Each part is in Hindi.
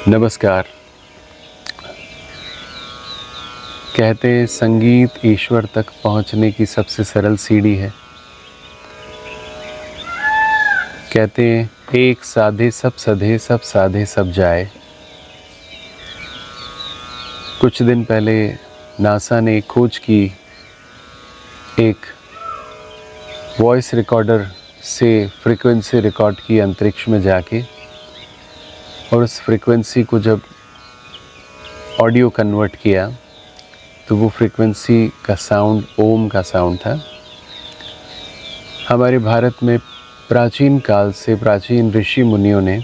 नमस्कार। कहते हैं संगीत ईश्वर तक पहुंचने की सबसे सरल सीढ़ी है। कहते हैं एक साधे सब सधे, सब साधे सब जाए। कुछ दिन पहले नासा ने खोज की, एक वॉइस रिकॉर्डर से फ्रीक्वेंसी रिकॉर्ड की अंतरिक्ष में जाके, और उस फ्रीक्वेंसी को जब ऑडियो कन्वर्ट किया तो वो फ्रीक्वेंसी का साउंड ओम का साउंड था। हमारे भारत में प्राचीन काल से प्राचीन ऋषि मुनियों ने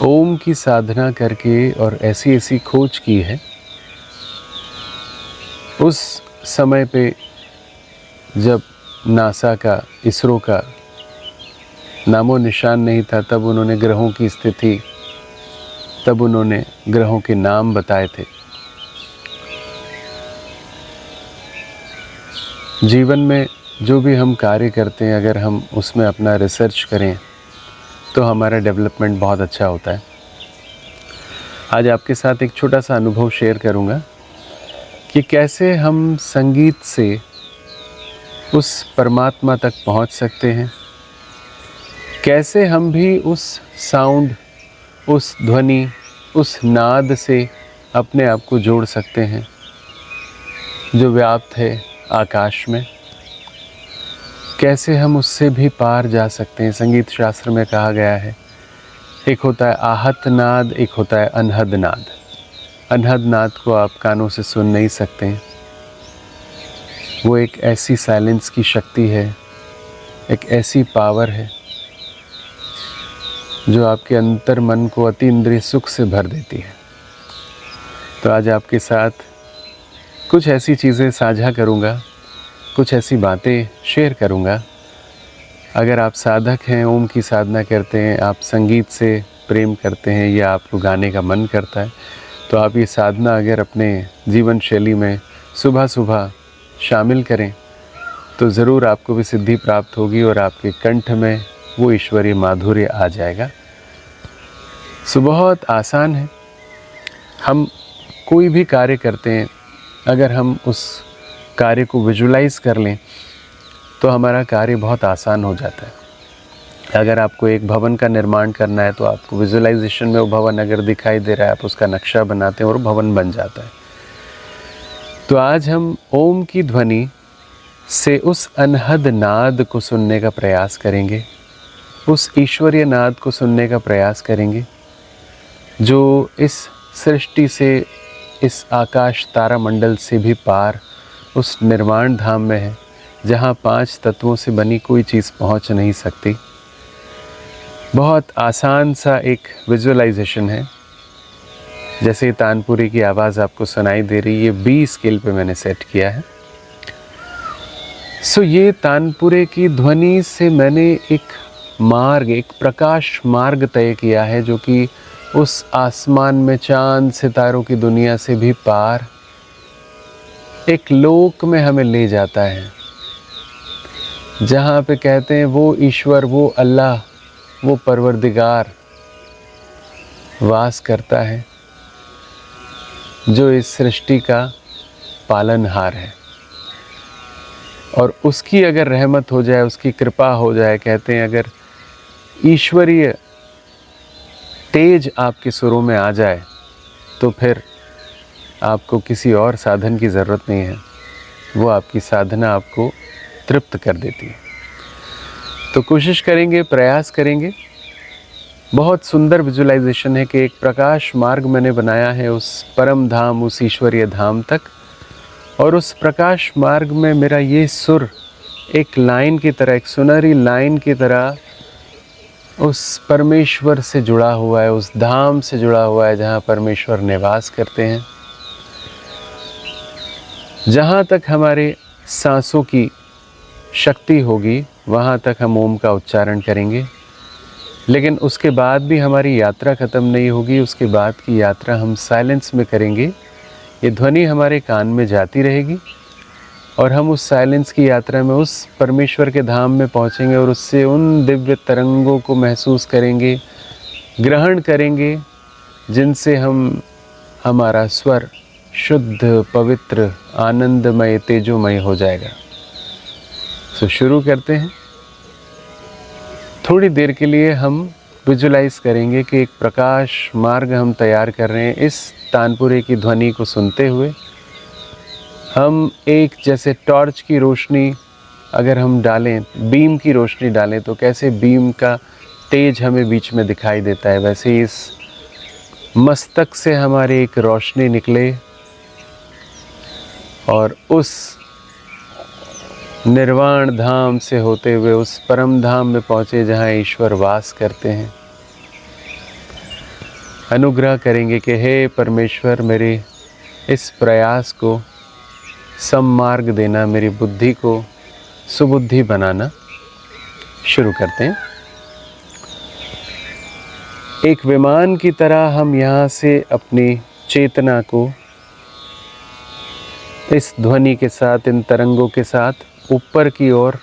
ओम की साधना करके और ऐसी ऐसी खोज की है। उस समय पे जब नासा का, इसरो का नामो निशान नहीं था, तब उन्होंने ग्रहों की स्थिति, तब उन्होंने ग्रहों के नाम बताए थे। जीवन में जो भी हम कार्य करते हैं, अगर हम उसमें अपना रिसर्च करें तो हमारा डेवलपमेंट बहुत अच्छा होता है। आज आपके साथ एक छोटा सा अनुभव शेयर करूंगा कि कैसे हम संगीत से उस परमात्मा तक पहुंच सकते हैं, कैसे हम भी उस साउंड, उस ध्वनि, उस नाद से अपने आप को जोड़ सकते हैं जो व्याप्त है आकाश में। कैसे हम उससे भी पार जा सकते हैं। संगीत शास्त्र में कहा गया है, एक होता है आहत नाद, एक होता है अनहद नाद। अनहद नाद को आप कानों से सुन नहीं सकते। वो एक ऐसी साइलेंस की शक्ति है, एक ऐसी पावर है जो आपके अंतर मन को अति इंद्रिय सुख से भर देती है। तो आज आपके साथ कुछ ऐसी चीज़ें साझा करूँगा, कुछ ऐसी बातें शेयर करूँगा। अगर आप साधक हैं, ओम की साधना करते हैं, आप संगीत से प्रेम करते हैं या आपको गाने का मन करता है, तो आप ये साधना अगर अपने जीवन शैली में सुबह सुबह शामिल करें तो ज़रूर आपको भी सिद्धि प्राप्त होगी और आपके कंठ में वो ईश्वरीय माधुर्य आ जाएगा। सो बहुत आसान है। हम कोई भी कार्य करते हैं, अगर हम उस कार्य को विजुलाइज कर लें तो हमारा कार्य बहुत आसान हो जाता है। अगर आपको एक भवन का निर्माण करना है तो आपको विजुलाइजेशन में वो भवन अगर दिखाई दे रहा है, आप उसका नक्शा बनाते हैं और भवन बन जाता है। तो आज हम ओम की ध्वनि से उस अनहद नाद को सुनने का प्रयास करेंगे, उस ईश्वरीय नाद को सुनने का प्रयास करेंगे जो इस सृष्टि से, इस आकाश तारा मंडल से भी पार उस निर्वाण धाम में है, जहाँ 5 तत्वों से बनी कोई चीज़ पहुँच नहीं सकती। बहुत आसान सा एक विजुअलाइजेशन है। जैसे तानपुरे की आवाज़ आपको सुनाई दे रही है, ये B स्केल पे मैंने सेट किया है। सो ये तानपुरे की ध्वनि से मैंने एक मार्ग, एक प्रकाश मार्ग तय किया है जो कि उस आसमान में चांद सितारों की दुनिया से भी पार एक लोक में हमें ले जाता है, जहाँ पे कहते हैं वो ईश्वर, वो अल्लाह, वो परवरदिगार वास करता है जो इस सृष्टि का पालनहार है। और उसकी अगर रहमत हो जाए, उसकी कृपा हो जाए, कहते हैं अगर ईश्वरीय तेज आपके सुरों में आ जाए तो फिर आपको किसी और साधन की ज़रूरत नहीं है, वो आपकी साधना आपको तृप्त कर देती है। तो कोशिश करेंगे, प्रयास करेंगे। बहुत सुंदर विजुअलाइजेशन है कि एक प्रकाश मार्ग मैंने बनाया है उस परम धाम, उस ईश्वरीय धाम तक, और उस प्रकाश मार्ग में मेरा ये सुर एक लाइन की तरह, एक सुनहरी लाइन की तरह उस परमेश्वर से जुड़ा हुआ है, उस धाम से जुड़ा हुआ है जहाँ परमेश्वर निवास करते हैं। जहाँ तक हमारे सांसों की शक्ति होगी वहाँ तक हम ओम का उच्चारण करेंगे, लेकिन उसके बाद भी हमारी यात्रा ख़त्म नहीं होगी। उसके बाद की यात्रा हम साइलेंस में करेंगे। ये ध्वनि हमारे कान में जाती रहेगी और हम उस साइलेंस की यात्रा में उस परमेश्वर के धाम में पहुँचेंगे और उससे उन दिव्य तरंगों को महसूस करेंगे, ग्रहण करेंगे, जिनसे हमारा स्वर शुद्ध, पवित्र, आनंदमय, तेजोमय हो जाएगा। तो शुरू करते हैं। थोड़ी देर के लिए हम विजुलाइज करेंगे कि एक प्रकाश मार्ग हम तैयार कर रहे हैं। इस तानपुरे की ध्वनि को सुनते हुए हम एक जैसे टॉर्च की रोशनी अगर हम डालें, बीम की रोशनी डालें, तो कैसे बीम का तेज हमें बीच में दिखाई देता है, वैसे ही इस मस्तक से हमारी एक रोशनी निकले और उस निर्वाण धाम से होते हुए उस परम धाम में पहुँचे जहाँ ईश्वर वास करते हैं। अनुग्रह करेंगे कि हे परमेश्वर, मेरे इस प्रयास को सम्मार्ग देना, मेरी बुद्धि को सुबुद्धि बनाना। शुरू करते हैं। एक विमान की तरह हम यहाँ से अपनी चेतना को इस ध्वनि के साथ, इन तरंगों के साथ ऊपर की ओर,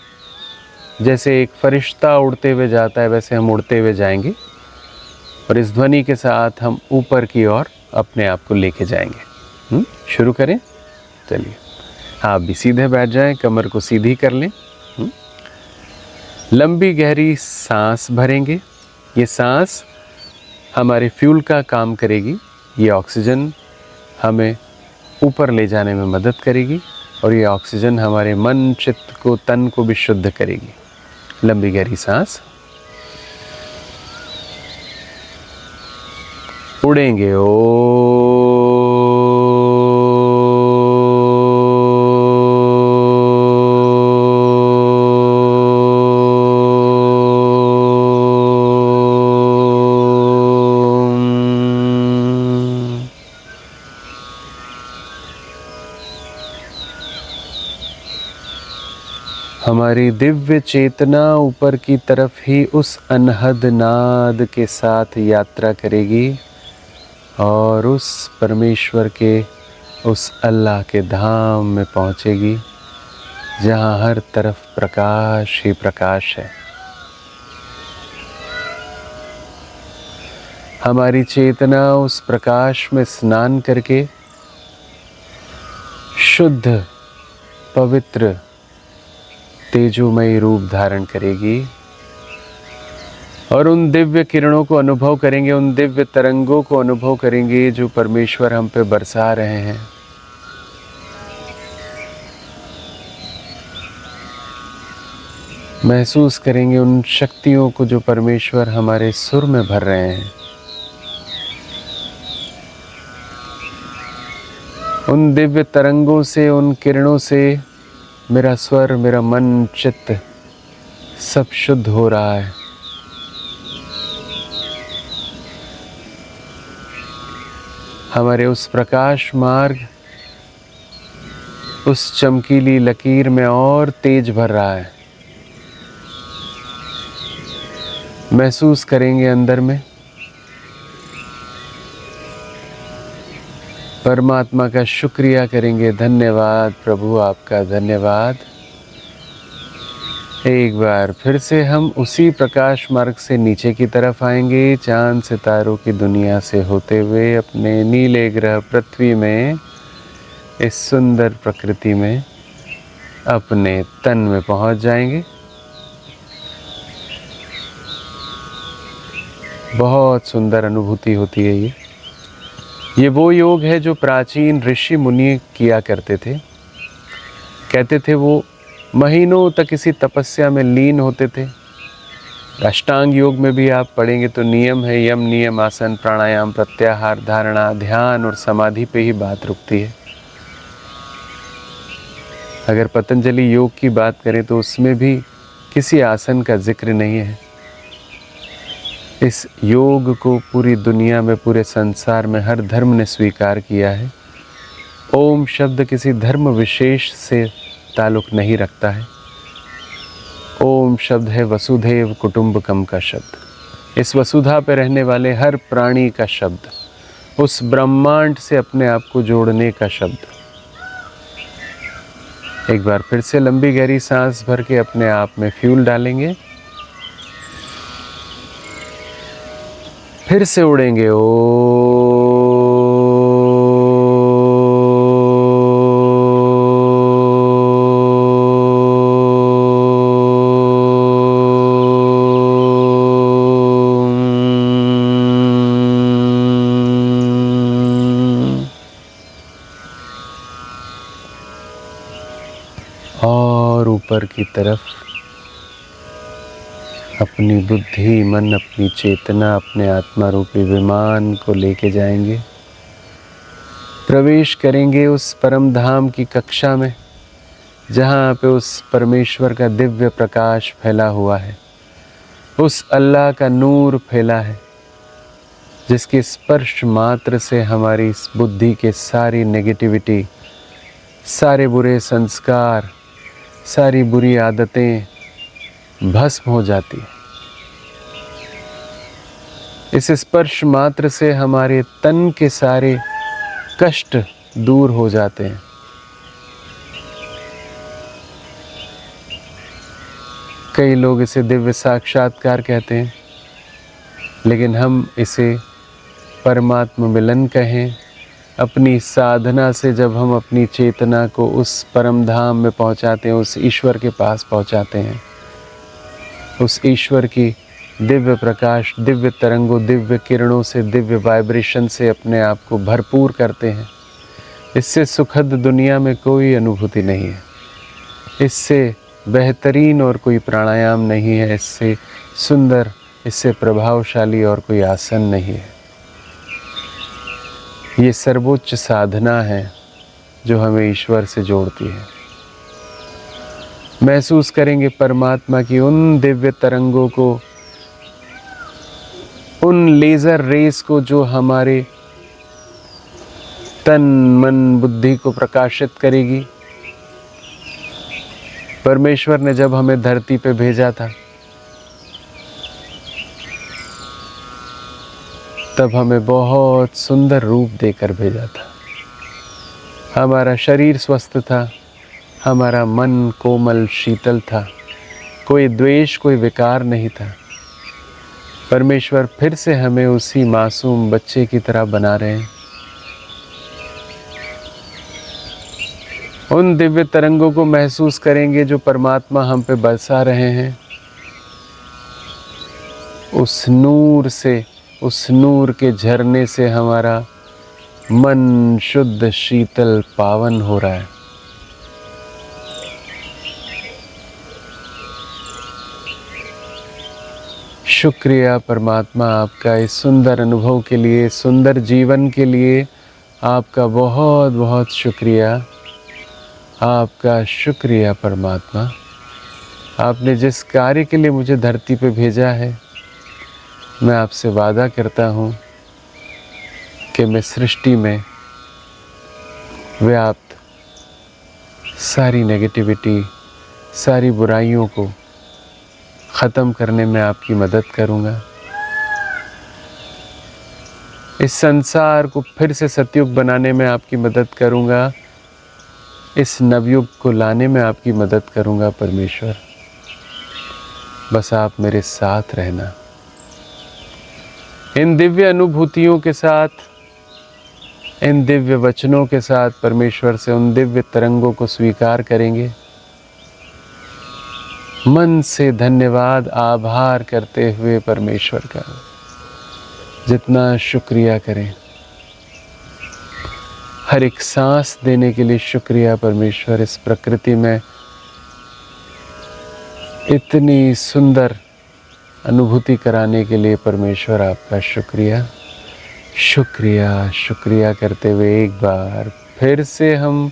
जैसे एक फरिश्ता उड़ते हुए जाता है वैसे हम उड़ते हुए जाएंगे और इस ध्वनि के साथ हम ऊपर की ओर अपने आप को लेके जाएंगे। शुरू करें। चलिए, आप भी सीधे बैठ जाएं, कमर को सीधी कर लें। लंबी गहरी सांस भरेंगे। ये सांस हमारे फ्यूल का काम करेगी। ये ऑक्सीजन हमें ऊपर ले जाने में मदद करेगी और ये ऑक्सीजन हमारे मन, चित्त को, तन को भी शुद्ध करेगी। लंबी गहरी सांस। उड़ेंगे। हमारी दिव्य चेतना ऊपर की तरफ ही उस अनहद नाद के साथ यात्रा करेगी और उस परमेश्वर के, उस अल्लाह के धाम में पहुंचेगी जहां हर तरफ प्रकाश ही प्रकाश है। हमारी चेतना उस प्रकाश में स्नान करके शुद्ध, पवित्र, तेजोमय रूप धारण करेगी और उन दिव्य किरणों को अनुभव करेंगे, उन दिव्य तरंगों को अनुभव करेंगे जो परमेश्वर हम पे बरसा रहे हैं। महसूस करेंगे उन शक्तियों को जो परमेश्वर हमारे सुर में भर रहे हैं। उन दिव्य तरंगों से, उन किरणों से मेरा स्वर, मेरा मन, चित्त सब शुद्ध हो रहा है। हमारे उस प्रकाश मार्ग, उस चमकीली लकीर में और तेज भर रहा है। महसूस करेंगे अंदर में परमात्मा का शुक्रिया करेंगे। धन्यवाद प्रभु, आपका धन्यवाद। एक बार फिर से हम उसी प्रकाश मार्ग से नीचे की तरफ आएंगे, चांद सितारों की दुनिया से होते हुए अपने नीले ग्रह पृथ्वी में, इस सुंदर प्रकृति में अपने तन में पहुंच जाएंगे। बहुत सुंदर अनुभूति होती है ये। ये वो योग है जो प्राचीन ऋषि मुनि किया करते थे। कहते थे वो महीनों तक इसी तपस्या में लीन होते थे। अष्टांग योग में भी आप पढ़ेंगे तो नियम है, यम नियम, आसन, प्राणायाम, प्रत्याहार, धारणा, ध्यान और समाधि पे ही बात रुकती है। अगर पतंजलि योग की बात करें तो उसमें भी किसी आसन का जिक्र नहीं है। इस योग को पूरी दुनिया में, पूरे संसार में हर धर्म ने स्वीकार किया है। ओम शब्द किसी धर्म विशेष से ताल्लुक नहीं रखता है। ओम शब्द है वसुधैव कुटुंबकम का शब्द। इस वसुधा पर रहने वाले हर प्राणी का शब्द, उस ब्रह्मांड से अपने आप को जोड़ने का शब्द। एक बार फिर से लंबी गहरी सांस भर के अपने आप में फ्यूल डालेंगे, फिर से उड़ेंगे। और ऊपर की तरफ अपनी बुद्धि, मन, अपनी चेतना, अपने आत्मा रूपी विमान को लेके जाएंगे। प्रवेश करेंगे उस परम धाम की कक्षा में जहाँ पे उस परमेश्वर का दिव्य प्रकाश फैला हुआ है, उस अल्लाह का नूर फैला है, जिसके स्पर्श मात्र से हमारी इस बुद्धि के सारी नेगेटिविटी, सारे बुरे संस्कार, सारी बुरी आदतें भस्म हो जाती है। इस स्पर्श मात्र से हमारे तन के सारे कष्ट दूर हो जाते हैं। कई लोग इसे दिव्य साक्षात्कार कहते हैं, लेकिन हम इसे परमात्मा मिलन कहें। अपनी साधना से जब हम अपनी चेतना को उस परम धाम में पहुंचाते हैं, उस ईश्वर के पास पहुंचाते हैं, उस ईश्वर की दिव्य प्रकाश, दिव्य तरंगों, दिव्य किरणों से, दिव्य वाइब्रेशन से अपने आप को भरपूर करते हैं, इससे सुखद दुनिया में कोई अनुभूति नहीं है। इससे बेहतरीन और कोई प्राणायाम नहीं है, इससे सुंदर, इससे प्रभावशाली और कोई आसन नहीं है। ये सर्वोच्च साधना है जो हमें ईश्वर से जोड़ती है। महसूस करेंगे परमात्मा की उन दिव्य तरंगों को, उन लेज़र रेस को जो हमारे तन, मन, बुद्धि को प्रकाशित करेगी। परमेश्वर ने जब हमें धरती पे भेजा था, तब हमें बहुत सुंदर रूप देकर भेजा था। हमारा शरीर स्वस्थ था, हमारा मन कोमल शीतल था, कोई द्वेष, कोई विकार नहीं था। परमेश्वर फिर से हमें उसी मासूम बच्चे की तरह बना रहे हैं। उन दिव्य तरंगों को महसूस करेंगे जो परमात्मा हम पे बरसा रहे हैं। उस नूर से, उस नूर के झरने से हमारा मन शुद्ध, शीतल, पावन हो रहा है। शुक्रिया परमात्मा आपका इस सुंदर अनुभव के लिए, सुंदर जीवन के लिए आपका बहुत बहुत शुक्रिया। आपका शुक्रिया परमात्मा। आपने जिस कार्य के लिए मुझे धरती पे भेजा है, मैं आपसे वादा करता हूँ कि मैं सृष्टि में व्याप्त सारी नेगेटिविटी, सारी बुराइयों को ख़त्म करने में आपकी मदद करूँगा। इस संसार को फिर से सतयुग बनाने में आपकी मदद करूँगा। इस नवयुग को लाने में आपकी मदद करूँगा परमेश्वर। बस आप मेरे साथ रहना। इन दिव्य अनुभूतियों के साथ, इन दिव्य वचनों के साथ परमेश्वर से उन दिव्य तरंगों को स्वीकार करेंगे। मन से धन्यवाद, आभार करते हुए परमेश्वर का जितना शुक्रिया करें हर एक सांस देने के लिए शुक्रिया परमेश्वर। इस प्रकृति में इतनी सुंदर अनुभूति कराने के लिए परमेश्वर आपका शुक्रिया। शुक्रिया शुक्रिया करते हुए एक बार फिर से हम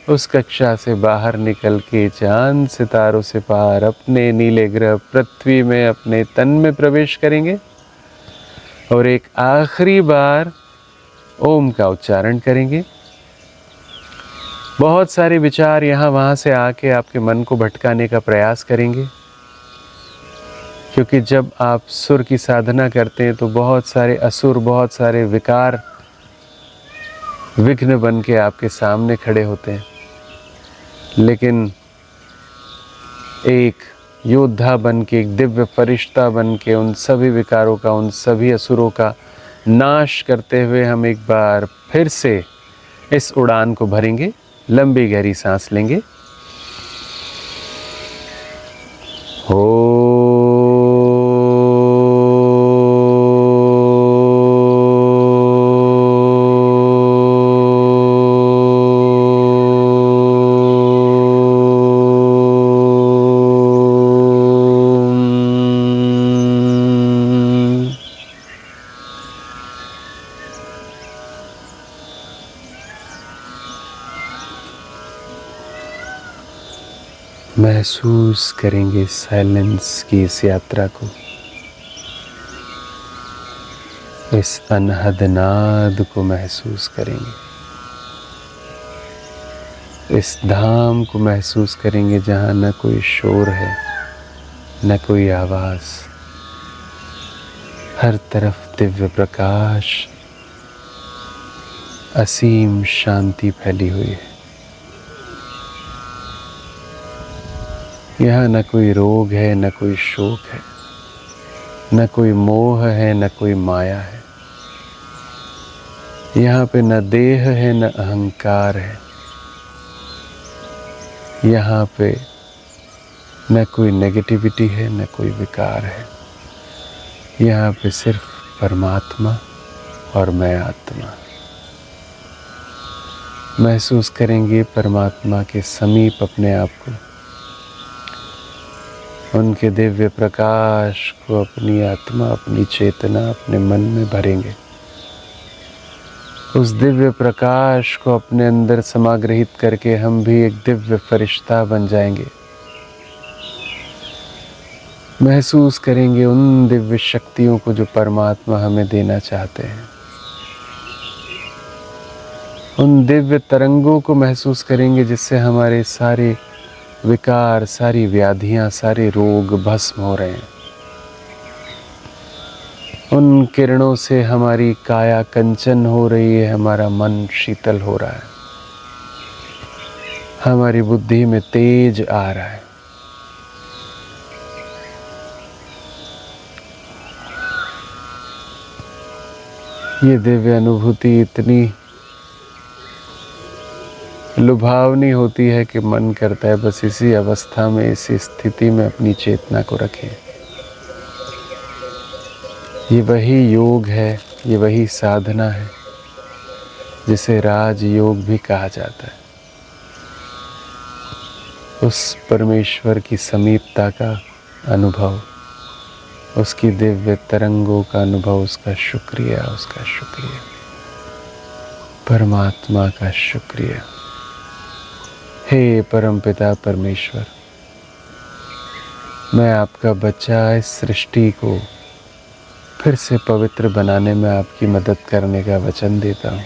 उस कक्षा से बाहर निकल के चांद सितारों से पार अपने नीले ग्रह पृथ्वी में अपने तन में प्रवेश करेंगे और एक आखिरी बार ओम का उच्चारण करेंगे। बहुत सारे विचार यहाँ वहाँ से आके आपके मन को भटकाने का प्रयास करेंगे, क्योंकि जब आप सुर की साधना करते हैं तो बहुत सारे असुर, बहुत सारे विकार विघ्न बन के आपके सामने खड़े होते हैं। लेकिन एक योद्धा बन के, एक दिव्य फरिश्ता बन के उन सभी विकारों का, उन सभी असुरों का नाश करते हुए हम एक बार फिर से इस उड़ान को भरेंगे। लंबी गहरी सांस लेंगे। महसूस करेंगे साइलेंस की इस यात्रा को, इस अनहद नाद को महसूस करेंगे, इस धाम को महसूस करेंगे जहाँ न कोई शोर है, न कोई आवाज़। हर तरफ दिव्य प्रकाश, असीम शांति फैली हुई है। यहाँ न कोई रोग है, न कोई शोक है, न कोई मोह है, न कोई माया है। यहाँ पे न देह है, न अहंकार है। यहाँ पे न कोई नेगेटिविटी है, न कोई विकार है। यहाँ पे सिर्फ परमात्मा और मैं आत्मा। महसूस करेंगे परमात्मा के समीप अपने आप को, उनके दिव्य प्रकाश को अपनी आत्मा, अपनी चेतना, अपने मन में भरेंगे। उस दिव्य प्रकाश को अपने अंदर समाग्रहित करके हम भी एक दिव्य फरिश्ता बन जाएंगे। महसूस करेंगे उन दिव्य शक्तियों को जो परमात्मा हमें देना चाहते हैं। उन दिव्य तरंगों को महसूस करेंगे जिससे हमारे सारे विकार, सारी व्याधियां, सारे रोग भस्म हो रहे हैं। उन किरणों से हमारी काया कंचन हो रही है, हमारा मन शीतल हो रहा है, हमारी बुद्धि में तेज आ रहा है। ये दिव्य अनुभूति इतनी लुभावनी होती है कि मन करता है बस इसी अवस्था में, इसी स्थिति में अपनी चेतना को रखें। ये वही योग है, ये वही साधना है जिसे राजयोग भी कहा जाता है। उस परमेश्वर की समीपता का अनुभव, उसकी दिव्य तरंगों का अनुभव, उसका शुक्रिया, उसका शुक्रिया, परमात्मा का शुक्रिया। हे परमपिता परमेश्वर, मैं आपका बच्चा इस सृष्टि को फिर से पवित्र बनाने में आपकी मदद करने का वचन देता हूँ।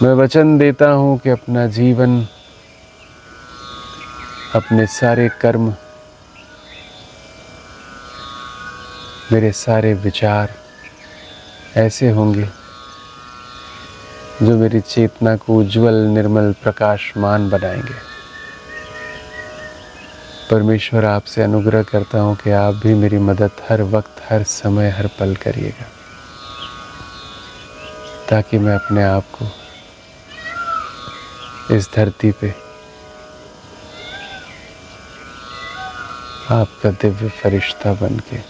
मैं वचन देता हूँ कि अपना जीवन, अपने सारे कर्म, मेरे सारे विचार ऐसे होंगे जो मेरी चेतना को उज्जवल, निर्मल, प्रकाशमान बनाएंगे। परमेश्वर, आपसे अनुग्रह करता हूँ कि आप भी मेरी मदद हर वक्त, हर समय, हर पल करिएगा, ताकि मैं अपने आप को इस धरती पे आपका दिव्य फरिश्ता बन के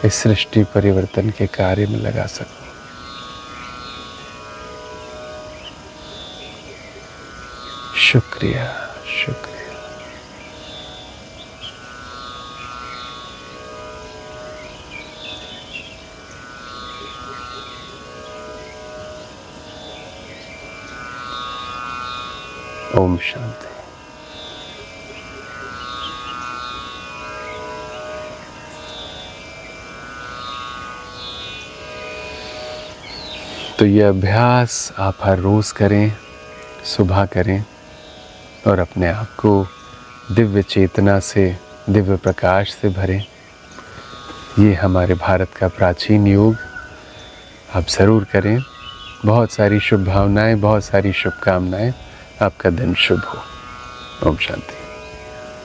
इस सृष्टि परिवर्तन के कार्य में लगा सकूं। शुक्रिया, शुक्रिया। ओम शांति। तो ये अभ्यास आप हर रोज़ करें, सुबह करें और अपने आप को दिव्य चेतना से, दिव्य प्रकाश से भरें। ये हमारे भारत का प्राचीन योग आप ज़रूर करें। बहुत सारी शुभ भावनाएं, बहुत सारी शुभकामनाएं। आपका दिन शुभ हो। ओम शांति।